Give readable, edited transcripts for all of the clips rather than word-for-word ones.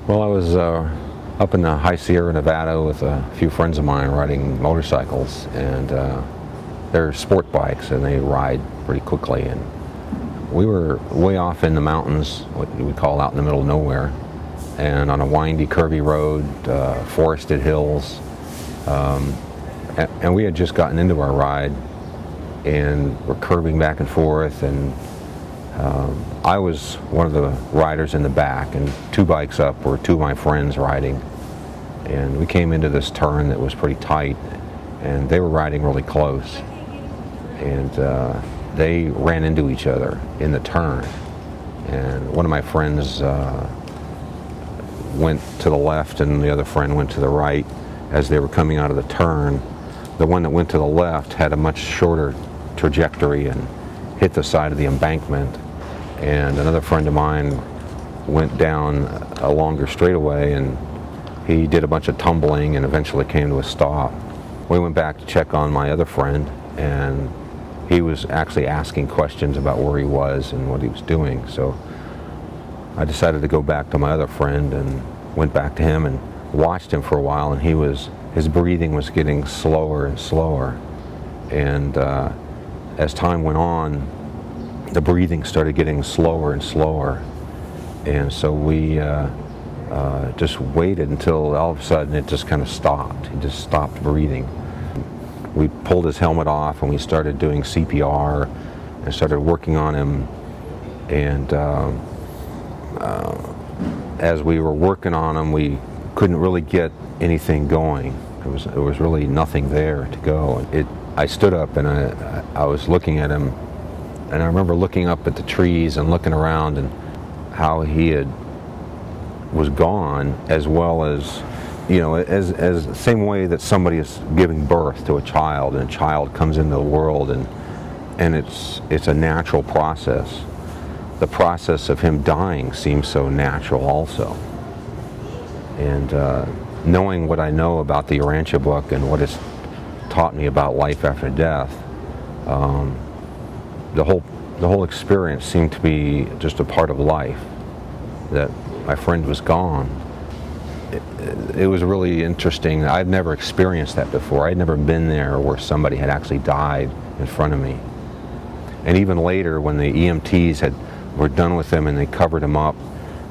Well, I was up in the high Sierra Nevada with a few friends of mine riding motorcycles, and they're sport bikes and they ride pretty quickly, and we were way off in the mountains, what we call out in the middle of nowhere, and on a windy, curvy road, forested hills, and we had just gotten into our ride and we're curving back and forth, and I was one of the riders in the back, and two bikes up were two of my friends riding, and we came into this turn that was pretty tight, and they were riding really close, and they ran into each other in the turn, and one of my friends went to the left and the other friend went to the right. As they were coming out of the turn, the one that went to the left had a much shorter trajectory and hit the side of the embankment, and another friend of mine went down a longer straightaway, and he did a bunch of tumbling and eventually came to a stop. We went back to check on my other friend, and he was actually asking questions about where he was and what he was doing. So I decided to go back to my other friend and went back to him and watched him for a while, and his breathing was getting slower and slower, and as time went on, the breathing started getting slower and slower, and so we just waited until all of a sudden it just kind of stopped. He just stopped breathing. We pulled his helmet off and we started doing CPR and started working on him, and as we were working on him, we couldn't really get anything going. There was really nothing there to go. I stood up and I was looking at him, and I remember looking up at the trees and looking around and how he was gone, as well as, you know, as the same way that somebody is giving birth to a child, and a child comes into the world, and it's a natural process. The process of him dying seems so natural also. And knowing what I know about the Urantia Book and what it's taught me about life after death, the whole experience seemed to be just a part of life. That my friend was gone. It was really interesting. I'd never experienced that before. I'd never been there where somebody had actually died in front of me. And even later, when the EMTs were done with him and they covered him up,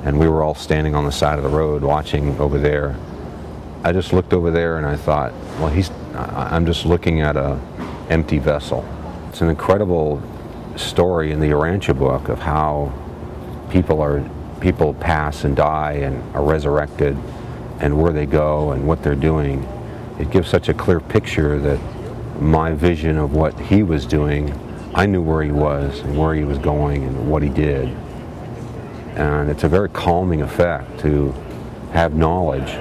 and we were all standing on the side of the road watching over there, I just looked over there and I thought, well, I'm just looking at an empty vessel. It's an incredible story in the Urantia Book of how people pass and die and are resurrected, and where they go and what they're doing. It gives such a clear picture that my vision of what he was doing, I knew where he was and where he was going and what he did. And it's a very calming effect to have knowledge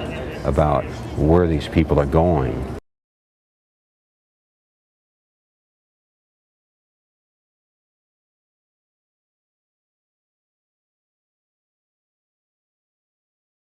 about where these people are going.